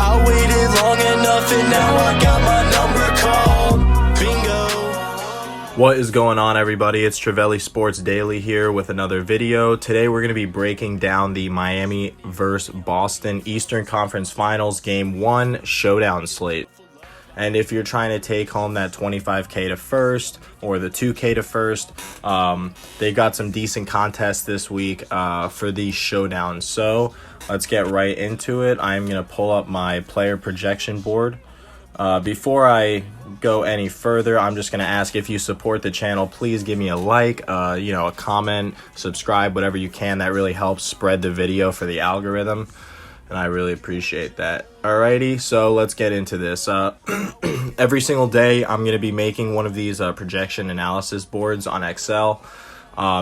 I waited long enough and now I got my number called. Bingo. What is going on, everybody? It's Trivelli Sports Daily here with another video. Today we're going to be breaking down the Miami vs. Boston Eastern Conference Finals Game 1 showdown slate. And if you're trying to take home that $25K to first or the $2K to first, they've got some decent contests this week for these showdowns. So let's get right into it. I'm going to pull up my player projection board. Before I go any further, I'm just going to ask, if you support the channel, please give me a like, a comment, subscribe, whatever you can. That really helps spread the video for the algorithm, and I really appreciate that. Alrighty, so let's get into this. Every single day, I'm going to be making one of these projection analysis boards on Excel,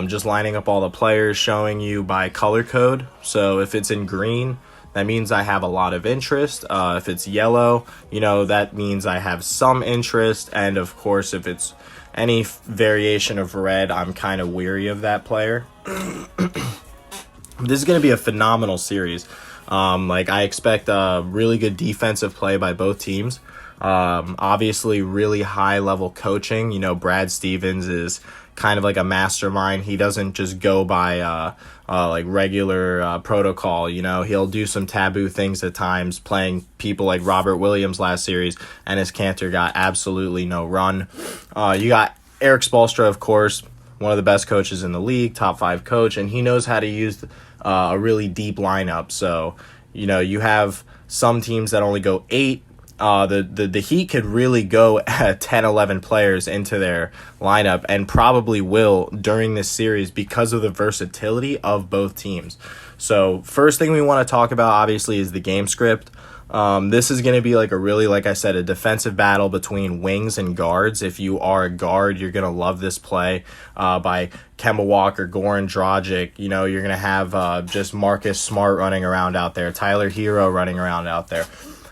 just lining up all the players, showing you by color code. So if it's in green, that means I have a lot of interest. If it's yellow, that means I have some interest. And of course, if it's any variation of red, I'm kind of weary of that player. This is going to be a phenomenal series. I expect a really good defensive play by both teams. Obviously, really high level coaching. Brad Stevens is kind of like a mastermind. He doesn't just go by regular protocol. He'll do some taboo things at times, playing people like Robert Williams last series, and his Cantor got absolutely no run. You got Eric Spoelstra, of course, one of the best coaches in the league, top 5 coach, and he knows how to use a really deep lineup. So, you have some teams that only go 8. The Heat could really go 10, 11 players into their lineup, and probably will during this series because of the versatility of both teams. So first thing we want to talk about, obviously, is the game script. This is going to be like I said, a defensive battle between wings and guards. If you are a guard, you're going to love this play by Kemba Walker, Goran Dragic. You're going to have just Marcus Smart running around out there, Tyler Hero running around out there.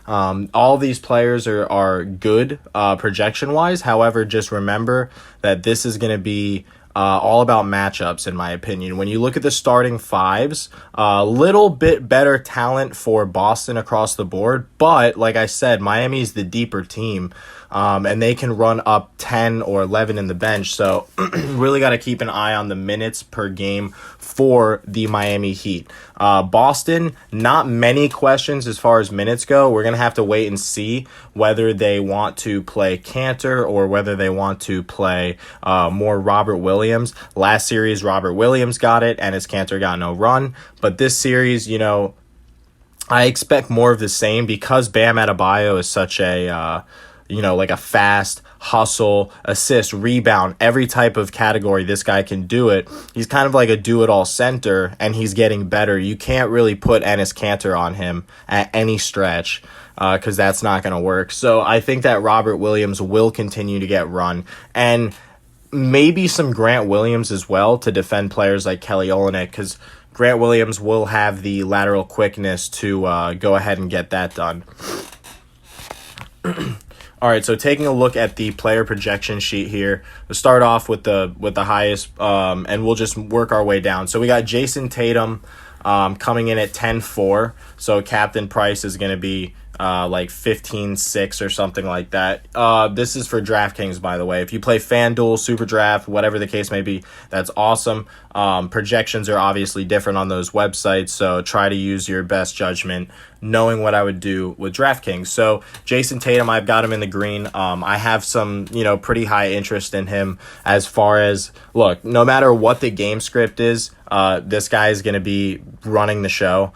All these players are good projection-wise. However, just remember that this is going to be all about matchups, in my opinion. When you look at the starting fives, a little bit better talent for Boston across the board. But like I said, Miami's the deeper team, and they can run up 10 or 11 in the bench. So really got to keep an eye on the minutes per game for the Miami Heat. Boston, not many questions as far as minutes go. We're going to have to wait and see whether they want to play Cantor or whether they want to play more Robert Williams. Last series, Robert Williams got it, and his Cantor got no run. But this series, I expect more of the same because Bam Adebayo is such a, a fast hustle, assist, rebound, every type of category this guy can do it. He's kind of like a do-it-all center, and he's getting better. You can't really put Enes Kanter on him at any stretch because that's not going to work. So I think that Robert Williams will continue to get run, and maybe some Grant Williams as well to defend players like Kelly Olynyk, because Grant Williams will have the lateral quickness to go ahead and get that done. All right, so taking a look at the player projection sheet here, we'll start off with the highest, and we'll just work our way down. So we got Jason Tatum coming in at 10-4, so captain price is going to be 15-6 or something like that. This is for DraftKings, by the way. If you play FanDuel, SuperDraft, whatever the case may be, that's awesome. Projections are obviously different on those websites, so try to use your best judgment knowing what I would do with DraftKings. So Jason Tatum, I've got him in the green. I have some, pretty high interest in him as far as, look, no matter what the game script is, this guy is going to be running the show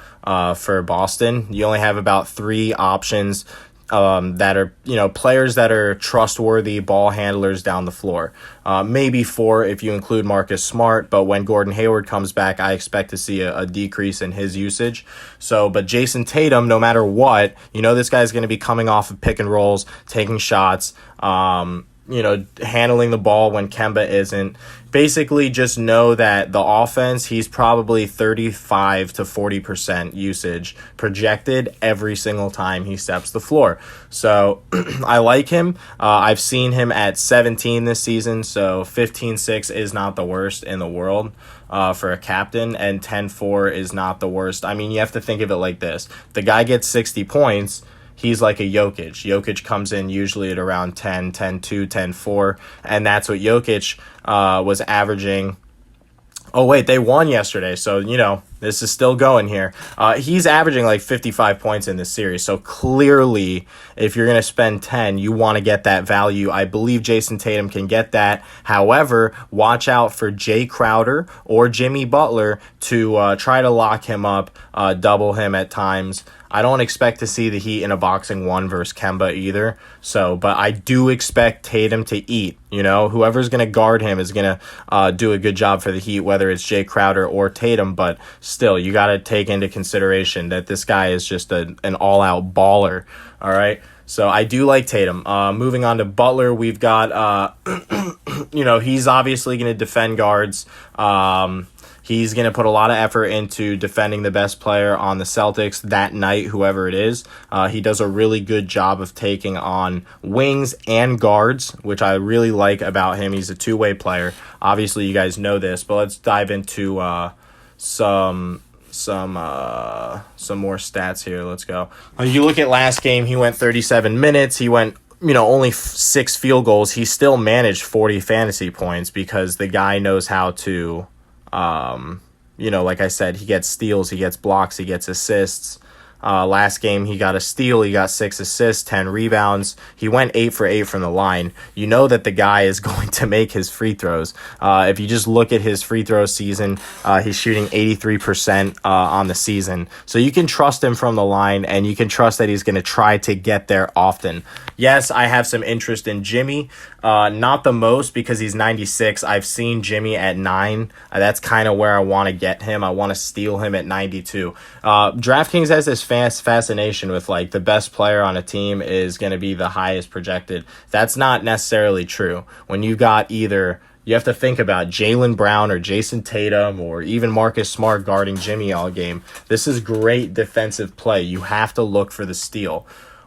for Boston. You only have about 3 options that are, players that are trustworthy ball handlers down the floor. Maybe 4 if you include Marcus Smart, but when Gordon Hayward comes back, I expect to see a decrease in his usage. So, but Jason Tatum, no matter what, this guy's going to be coming off of pick and rolls, taking shots, handling the ball when Kemba isn't. Basically, just know that the offense, he's probably 35 to 40% usage projected every single time he steps the floor. So I like him. I've seen him at 17 this season, so 15-6 is not the worst in the world for a captain, and 10-4 is not the worst. I mean, you have to think of it like this. The guy gets 60 points. he's like a Jokic. Jokic comes in usually at around 10, 10-2, 10-4, and that's what Jokic was averaging. Oh, wait, they won yesterday, so, this is still going here. He's averaging like 55 points in this series, so clearly, if you're going to spend 10, you want to get that value. I believe Jason Tatum can get that. However, watch out for Jay Crowder or Jimmy Butler to try to lock him up, double him at times. I don't expect to see the Heat in a boxing one versus Kemba either. But I do expect Tatum to eat. Whoever's going to guard him is going to do a good job for the Heat, whether it's Jay Crowder or Tatum. But still, you got to take into consideration that this guy is just an all-out baller. All right. So I do like Tatum. Moving on to Butler, we've got, he's obviously going to defend guards. He's going to put a lot of effort into defending the best player on the Celtics that night, whoever it is. He does a really good job of taking on wings and guards, which I really like about him. He's a two-way player. Obviously, you guys know this, but let's dive into some more stats here. Let's go. You look at last game, he went 37 minutes. He went only 6 field goals. He still managed 40 fantasy points because the guy knows how to, like I said, he gets steals, he gets blocks, he gets assists. Last game, he got a steal, he got 6 assists, 10 rebounds. He went 8 for 8 from the line. You know that the guy is going to make his free throws. If you just look at his free throw season, he's shooting 83% on the season. So you can trust him from the line, and you can trust that he's going to try to get there often. Yes, I have some interest in Jimmy. Not the most because he's 96. I've seen Jimmy at 9. That's kind of where I want to get him. I want to steal him at 92. DraftKings has this fascination with like the best player on a team is going to be the highest projected. That's not necessarily true. When you got either, you have to think about Jaylen Brown or Jason Tatum or even Marcus Smart guarding Jimmy all game. This is great defensive play. You have to look for the steal.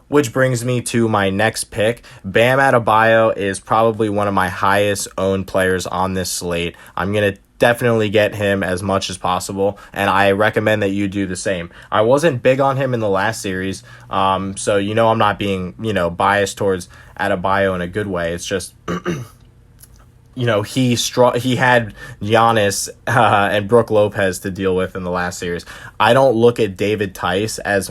Which brings me to my next pick. Bam Adebayo is probably one of my highest owned players on this slate. I'm going to definitely get him as much as possible, and I recommend that you do the same. I wasn't big on him in the last series, so I'm not being, biased towards Adebayo in a good way. It's just, he had Giannis and Brook Lopez to deal with in the last series. I don't look at David Tice as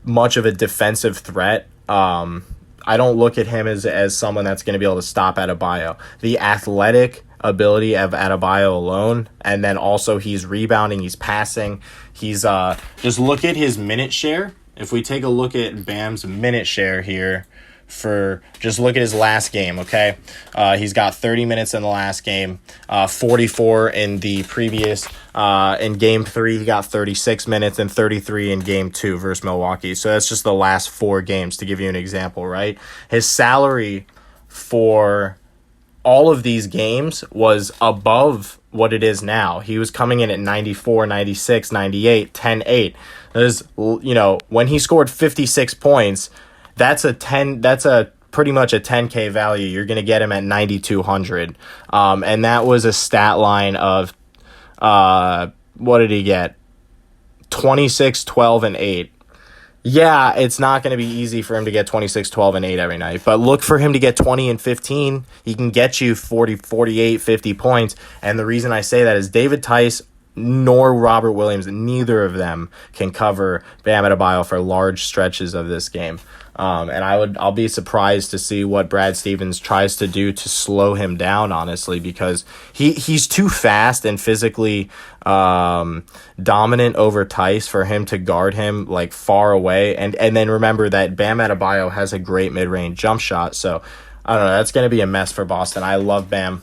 much of a defensive threat. I don't look at him as someone that's going to be able to stop Adebayo. The athletic ability of Adebayo alone, and then also he's rebounding, he's passing, he's just look at his minute share. If we take a look at Bam's minute share here, just look at his last game, okay? He's got 30 minutes in the last game, 44 in the previous. In game 3, he got 36 minutes and 33 in game 2 versus Milwaukee. So that's just the last 4 games to give you an example, right? His salary for all of these games was above what it is now. He was coming in at 94, 96, 98, 10-8. There's, when he scored 56 points, that's pretty much a 10K value. You're going to get him at 9,200. And that was a stat line of, what did he get? 26, 12, and 8. Yeah, it's not going to be easy for him to get 26, 12, and 8 every night. But look for him to get 20 and 15. He can get you 40, 48, 50 points. And the reason I say that is David Tice nor Robert Williams, neither of them can cover Bam Adebayo for large stretches of this game. And I'll be surprised to see what Brad Stevens tries to do to slow him down, honestly, because he's too fast and physically dominant over Tice for him to guard him like far away. And then remember that Bam Adebayo has a great mid-range jump shot. So I don't know, that's going to be a mess for Boston. I love Bam.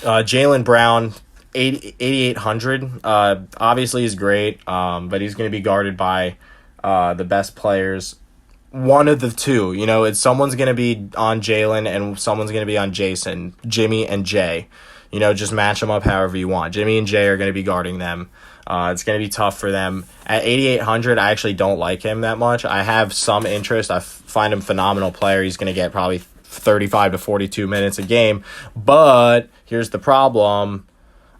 Jaylen Brown, 8,800. Obviously is great, but he's going to be guarded by the best players. One of the two, someone's going to be on Jaylen and someone's going to be on Jason, Jimmy and Jay. Just match them up however you want. Jimmy and Jay are going to be guarding them. It's going to be tough for them. At 8,800, I actually don't like him that much. I have some interest. I find him a phenomenal player. He's going to get probably 35 to 42 minutes a game. But here's the problem.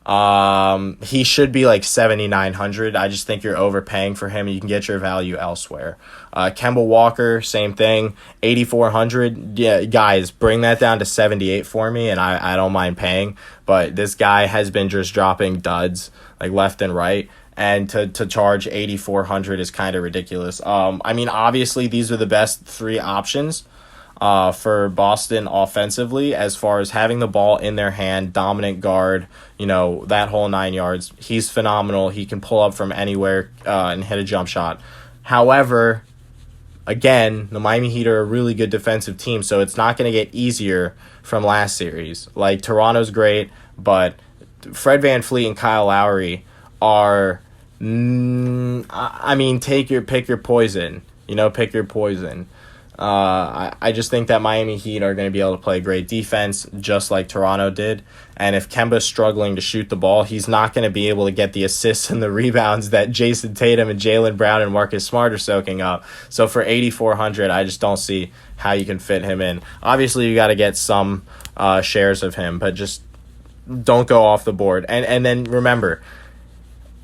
He should be like 7,900. I just think you're overpaying for him. You can get your value elsewhere. Kemba Walker, same thing, 8,400. Yeah, guys, bring that down to 78 for me, and I don't mind paying. But this guy has been just dropping duds like left and right, and to charge 8,400 is kind of ridiculous. I mean, obviously these are the best three options for Boston offensively, as far as having the ball in their hand, dominant guard, that whole 9 yards. He's phenomenal. He can pull up from anywhere and hit a jump shot. However, again, the Miami Heat are a really good defensive team, so it's not going to get easier from last series. Like, Toronto's great, but Fred VanVleet and Kyle Lowry are, pick your poison. Pick your poison. I just think that Miami Heat are going to be able to play great defense, just like Toronto did. And if Kemba's struggling to shoot the ball, he's not going to be able to get the assists and the rebounds that Jason Tatum and Jaylen Brown and Marcus Smart are soaking up. So for 8,400, I just don't see how you can fit him in. Obviously, you got to get some shares of him, but just don't go off the board. And then remember,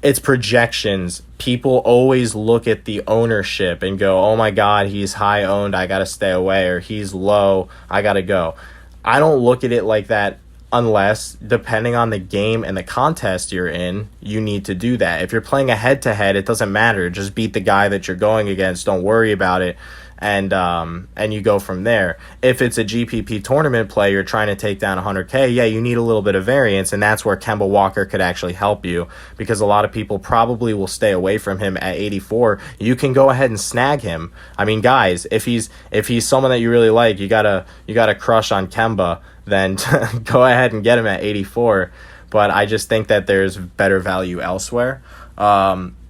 it's projections. People always look at the ownership and go, oh my God, he's high owned, I got to stay away, or he's low, I got to go. I don't look at it like that, unless, depending on the game and the contest you're in, you need to do that. If you're playing a head-to-head, it doesn't matter. Just beat the guy that you're going against. Don't worry about it. And you go from there. If it's a GPP tournament play, you're trying to take down 100K, yeah, you need a little bit of variance, and that's where Kemba Walker could actually help you, because a lot of people probably will stay away from him at 84. You can go ahead and snag him. I mean, guys, if he's someone that you really like, you gotta crush on Kemba, then go ahead and get him at 84. But I just think that there's better value elsewhere.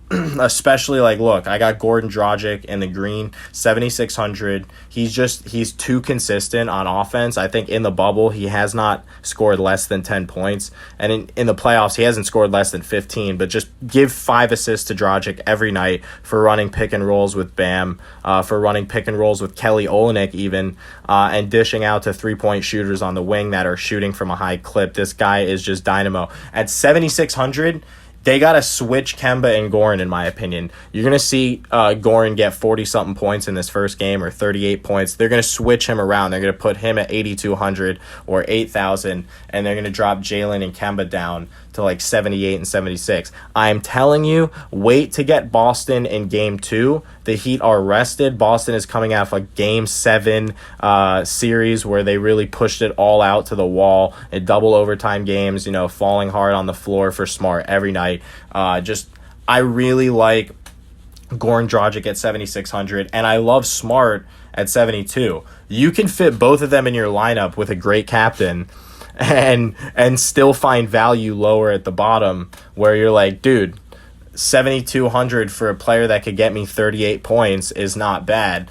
Especially, look, I got Goran Dragic in the green, 7,600. He's too consistent on offense. I think in the bubble, he has not scored less than 10 points. And in the playoffs, he hasn't scored less than 15. But just give 5 assists to Dragic every night for running pick and rolls with Bam, for running pick and rolls with Kelly Olynyk even, and dishing out to 3-point shooters on the wing that are shooting from a high clip. This guy is just dynamo. At 7,600, they got to switch Kemba and Goran, in my opinion. You're going to see Goran get 40-something points in this first game, or 38 points. They're going to switch him around. They're going to put him at 8,200 or 8,000, and they're going to drop Jaylen and Kemba down to 78 and 76. I'm telling you, wait to get Boston in Game 2. The Heat are rested. Boston is coming out of a Game 7 series where they really pushed it all out to the wall in double overtime games, falling hard on the floor for Smart every night. I really like Goran Dragic at 7,600, and I love Smart at 72. You can fit both of them in your lineup with a great captain and still find value lower at the bottom, where you're like, dude, 7,200 for a player that could get me 38 points is not bad.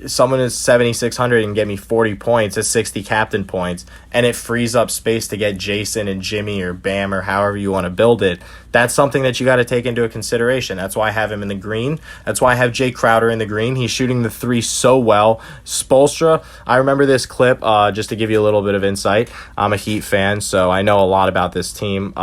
Someone is 7,600 and get me 40 points, is 60 captain points, and it frees up space to get Jason and Jimmy or Bam or however you want to build it. That's something that you got to take into a consideration. That's why I have him in the green. That's why I have Jay Crowder in the green. He's shooting the 3 so well. Spoelstra, I remember this clip, just to give you a little bit of insight. I'm a Heat fan, so I know a lot about this team.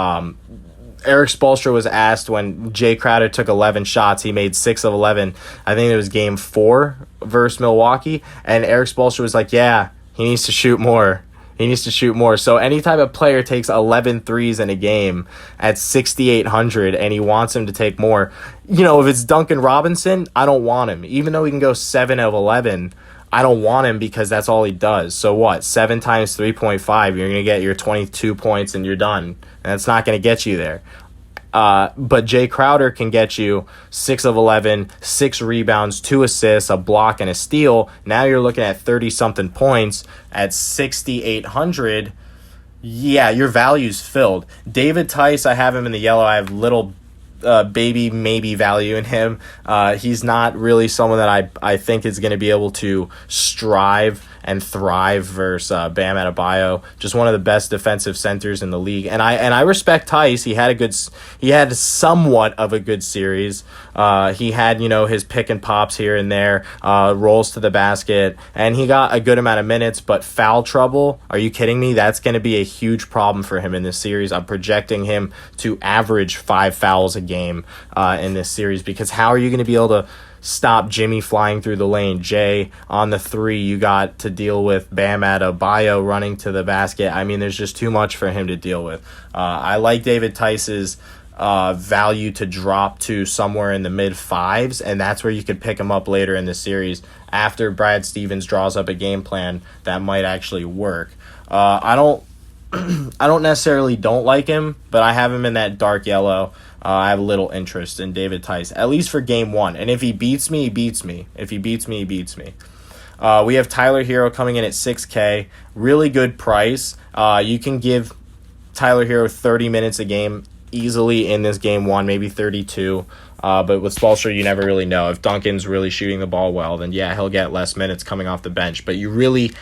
Eric Spoelstra was asked when Jay Crowder took 11 shots, he made 6 of 11. I think it was Game 4 versus Milwaukee. And Eric Spoelstra was like, yeah, he needs to shoot more. He needs to shoot more. So any type of player takes 11 threes in a game at 6,800 and he wants him to take more. If it's Duncan Robinson, I don't want him. Even though he can go 7 of 11, I don't want him because that's all he does. So what? 7 times 3.5, you're going to get your 22 points and you're done. And it's not going to get you there. But Jay Crowder can get you 6 of 11, 6 rebounds, 2 assists, a block, and a steal. Now you're looking at 30-something points at 6,800. Yeah, your value's filled. David Tice, I have him in the yellow. I have little baby maybe value in him. He's not really someone that I think is going to be able to strive and thrive versus Bam Adebayo. Just one of the best defensive centers in the league. And I respect Tice. He had somewhat of a good series. He had, his pick and pops here and there, rolls to the basket, and he got a good amount of minutes, but foul trouble, are you kidding me? That's going to be a huge problem for him in this series. I'm projecting him to average 5 fouls a game in this series, because how are you going to be able to stop Jimmy flying through the lane? Jay on the 3, you got to deal with Bam Adebayo running to the basket. I mean, there's just too much for him to deal with. I like David Tice's value to drop to somewhere in the mid 5s, and that's where you could pick him up later in the series after Brad Stevens draws up a game plan that might actually work. I don't necessarily don't like him, but I have him in that dark yellow. I have little interest in David Tice, at least for game 1. And if he beats me, he beats me. If he beats me, he beats me. We have Tyler Hero coming in at $6K. Really good price. You can give Tyler Hero 30 minutes a game easily in this game 1, maybe 32. But with Spoelstra, you never really know. If Duncan's really shooting the ball well, then yeah, he'll get less minutes coming off the bench. But you really...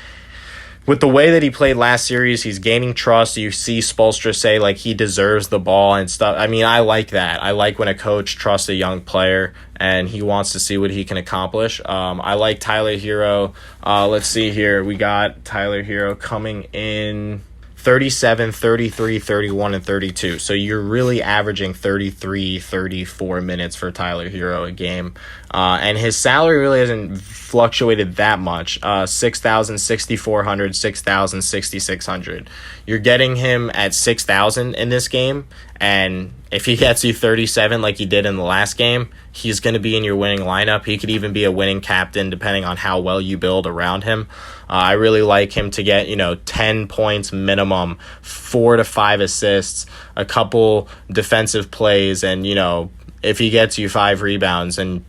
with the way that he played last series, he's gaining trust. You see Spoelstra say, like, he deserves the ball and stuff. I mean, I like that. I like when a coach trusts a young player and he wants to see what he can accomplish. I like Tyler Hero. Let's see here. We got Tyler Hero coming in 37, 33, 31, and 32. So you're really averaging 33, 34 minutes for Tyler Hero a game. And his salary really hasn't fluctuated that much. 6,000, 6,400, 6,000, 6,600. You're getting him at 6,000 in this game, and if he gets you 37 like he did in the last game, he's going to be in your winning lineup. He could even be a winning captain depending on how well you build around him. I really like him to get, 10 points minimum, 4 to 5 assists, a couple defensive plays, and, if he gets you 5 rebounds and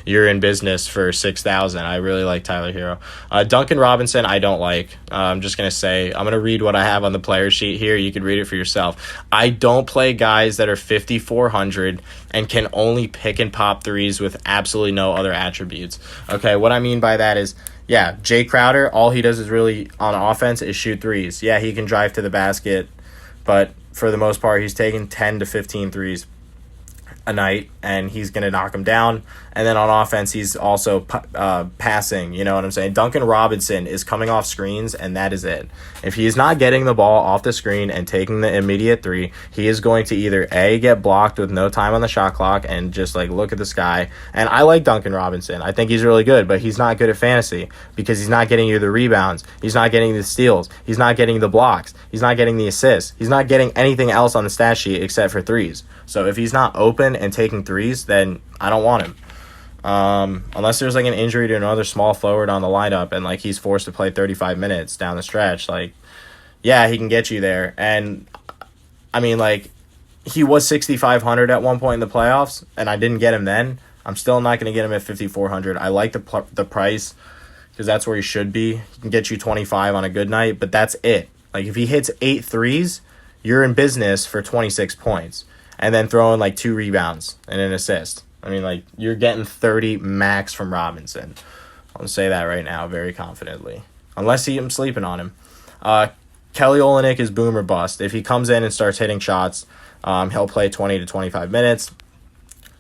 you're in business for 6,000, I really like Tyler Hero. Duncan Robinson, I don't like. I'm just going to say, I'm going to read what I have on the player sheet here. You can read it for yourself. I don't play guys that are 5,400 and can only pick and pop threes with absolutely no other attributes. Okay, what I mean by that is, yeah, Jay Crowder, all he does is really on offense is shoot threes. Yeah, he can drive to the basket, but for the most part, he's taking 10 to 15 threes a night, and he's going to knock him down. And then on offense, he's also passing, you know what I'm saying? Duncan Robinson is coming off screens, and that is it. If he's not getting the ball off the screen and taking the immediate three, he is going to either A, get blocked with no time on the shot clock and just look at the sky. And I like Duncan Robinson. I think he's really good, but he's not good at fantasy because he's not getting you the rebounds. He's not getting the steals. He's not getting the blocks. He's not getting the assists. He's not getting anything else on the stat sheet except for threes. So if he's not open and taking threes, then I don't want him. Unless there's an injury to another small forward on the lineup and he's forced to play 35 minutes down the stretch, yeah, he can get you there. And I mean, he was 6,500 at one point in the playoffs, and I didn't get him then. I'm still not going to get him at 5,400. I like the price because that's where he should be. He can get you 25 on a good night, but that's it. If he hits 8 threes, you're in business for 26 points. And then throw in 2 rebounds and an assist. I mean, you're getting 30 max from Robinson. I'll say that right now very confidently. Unless I'm sleeping on him. Kelly Olynyk is boom or bust. If he comes in and starts hitting shots, he'll play 20 to 25 minutes.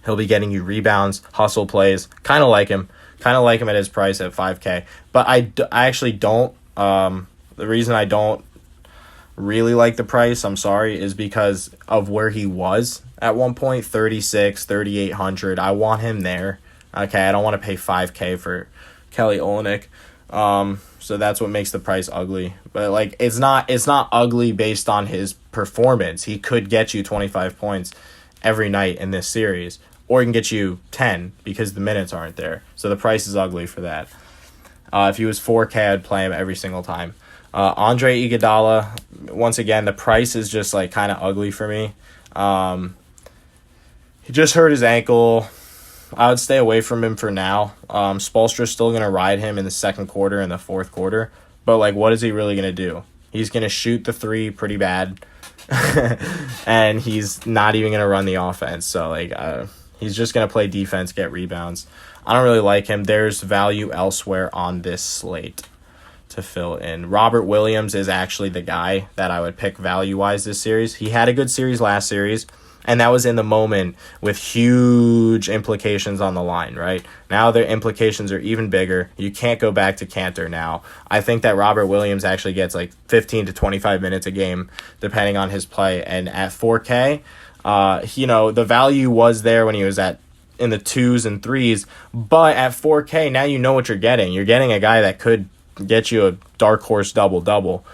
He'll be getting you rebounds, hustle plays. Kind of like him. Kind of like him at his price at $5K. But I actually don't. The reason I don't really like the price, I'm sorry, is because of where he was at one point, 36, 3,800. I want him there. Okay, I don't want to pay $5K for Kelly Olynyk. So that's what makes the price ugly. But it's not ugly based on his performance. He could get you 25 points every night in this series, or he can get you 10 because the minutes aren't there. So the price is ugly for that. If he was 4K, I'd play him every single time. Andre Iguodala, once again, the price is just kind of ugly for me. He just hurt his ankle. I would stay away from him for now. Spoelstra's still going to ride him in the second quarter and the fourth quarter. But what is he really going to do? He's going to shoot the three pretty bad. and he's not even going to run the offense. So, like, he's just going to play defense, get rebounds. I don't really like him. There's value elsewhere on this slate to fill in. Robert Williams is actually the guy that I would pick value-wise this series. He had a good series last series, and that was in the moment with huge implications on the line, right? Now the implications are even bigger. You can't go back to Cantor now. I think that Robert Williams actually gets like 15 to 25 minutes a game, depending on his play. And at 4K, the value was there when he was in the 2s and 3s. But at 4K, now you know what you're getting. You're getting a guy that could get you a dark horse double-double.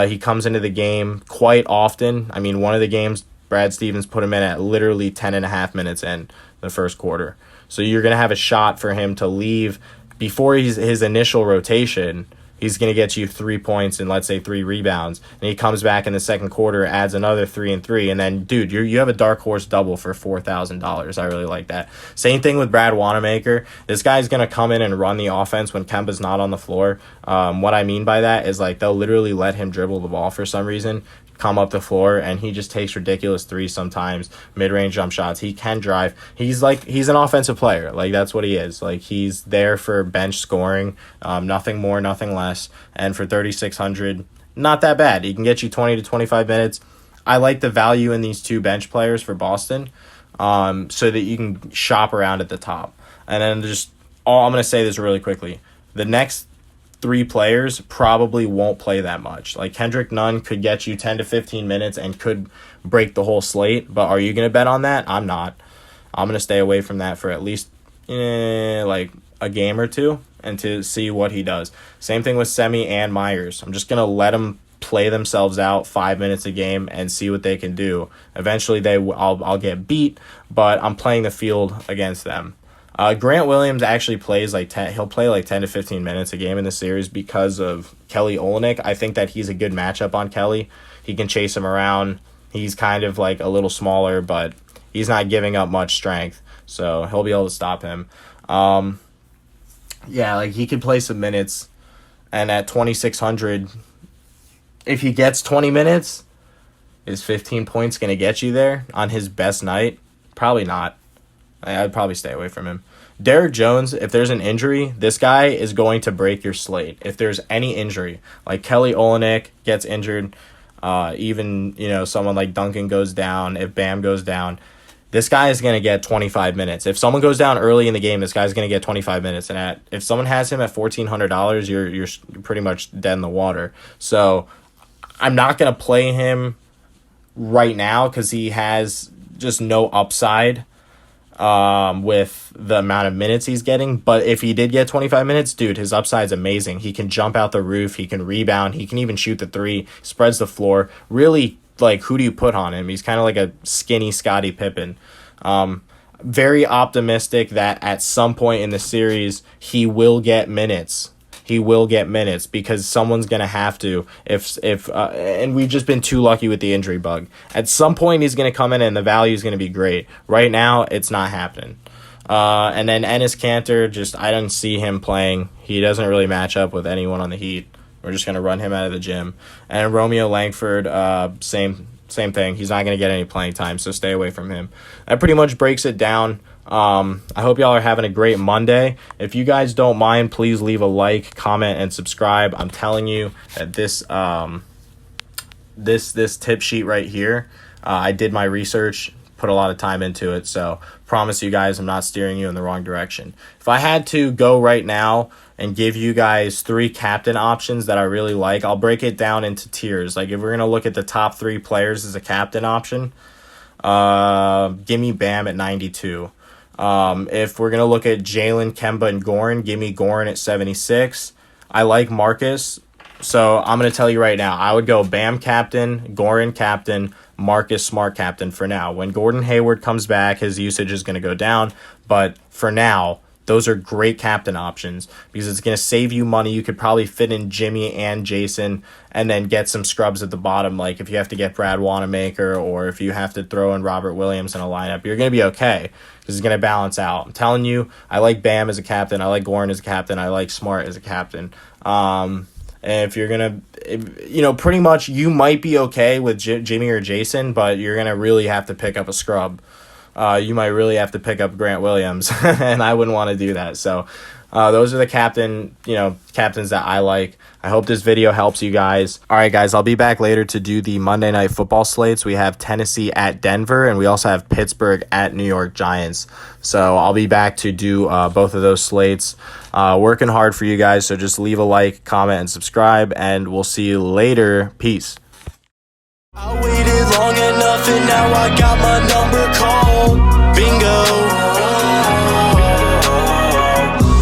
He comes into the game quite often. I mean, one of the games, Brad Stevens put him in at literally 10.5 minutes in the first quarter. So you're going to have a shot for him to leave before his initial rotation. He's going to get you 3 points and, let's say, 3 rebounds. And he comes back in the second quarter, adds another 3 and 3. And then, dude, you have a dark horse double for $4,000. I really like that. Same thing with Brad Wanamaker. This guy's going to come in and run the offense when Kemba's not on the floor. What I mean by that is, like, they'll literally let him dribble the ball for some reason, come up the floor, and he just takes ridiculous threes sometimes, mid-range jump shots. He can drive. He's an offensive player. Like, that's what he is. Like, he's there for bench scoring, nothing more, nothing less. And for $3,600, not that bad. He can get you 20 to 25 minutes. I like the value in these 2 bench players for Boston, so that you can shop around at the top. And then I'm going to say this really quickly. The next 3 players probably won't play that much. Like, Kendrick Nunn could get you 10 to 15 minutes and could break the whole slate, but are you going to bet on that? I'm not. I'm going to stay away from that for at least like a game or 2 and to see what he does. Same thing with Semi and Myers. I'm just going to let them play themselves out 5 minutes a game and see what they can do. Eventually I'll get beat, but I'm playing the field against them. Grant Williams actually plays he'll play like 10 to 15 minutes a game in the series because of Kelly Olynyk. I think that he's a good matchup on Kelly. He can chase him around. He's kind of like a little smaller, but he's not giving up much strength, so he'll be able to stop him. Like, he could play some minutes, and at 2,600, if he gets 20 minutes, is 15 points going to get you there on his best night? Probably not. I'd probably stay away from him. Derek Jones, if there's an injury, this guy is going to break your slate. If there's any injury, like Kelly Olynyk gets injured, even, someone like Duncan goes down, if Bam goes down, this guy is going to get 25 minutes. If someone goes down early in the game, this guy's going to get 25 minutes. And if someone has him at $1,400, you're pretty much dead in the water. So I'm not going to play him right now because he has just no upside with the amount of minutes he's getting. But if he did get 25 minutes, dude, his upside's amazing. He can jump out the roof. He can rebound. He can even shoot the 3, spreads the floor. Really, like, who do you put on him? He's kind of like a skinny Scottie Pippen. Very optimistic that at some point in the series, he will get minutes. He will get minutes because someone's going to have to, and we've just been too lucky with the injury bug. At some point, he's going to come in and the value is going to be great. Right now, it's not happening. And then Enes Kanter, I don't see him playing. He doesn't really match up with anyone on the Heat. We're just going to run him out of the gym. And Romeo Langford, same thing. He's not going to get any playing time, so stay away from him. That pretty much breaks it down. I hope y'all are having a great Monday. If you guys don't mind, please leave a like, comment, and subscribe. I'm telling you that this tip sheet right here, I did my research, put a lot of time into it, so promise you guys I'm not steering you in the wrong direction. If I had to go right now and give you guys 3 captain options that I really like, I'll break it down into tiers. Like, if we're going to look at the top 3 players as a captain option, give me Bam at 92. If we're going to look at Jalen, Kemba, and Goran, give me Goran at 76. I like Marcus, so I'm going to tell you right now, I would go Bam captain, Goran captain, Marcus Smart captain for now. When Gordon Hayward comes back, his usage is going to go down, but for now, those are great captain options because it's going to save you money. You could probably fit in Jimmy and Jason and then get some scrubs at the bottom. Like if you have to get Brad Wanamaker or if you have to throw in Robert Williams in a lineup, you're going to be okay because it's going to balance out. I'm telling you, I like Bam as a captain. I like Goran as a captain. I like Smart as a captain. And if you're going to, pretty much you might be okay with Jimmy or Jason, but you're going to really have to pick up a scrub. You might really have to pick up Grant Williams, and I wouldn't want to do that. So those are the captains that I like. I hope this video helps you guys. All right, guys, I'll be back later to do the Monday Night Football slates. We have Tennessee at Denver, and we also have Pittsburgh at New York Giants. So I'll be back to do both of those slates. Working hard for you guys, so just leave a like, comment, and subscribe, and we'll see you later. Peace. I waited long enough and now I got my number called.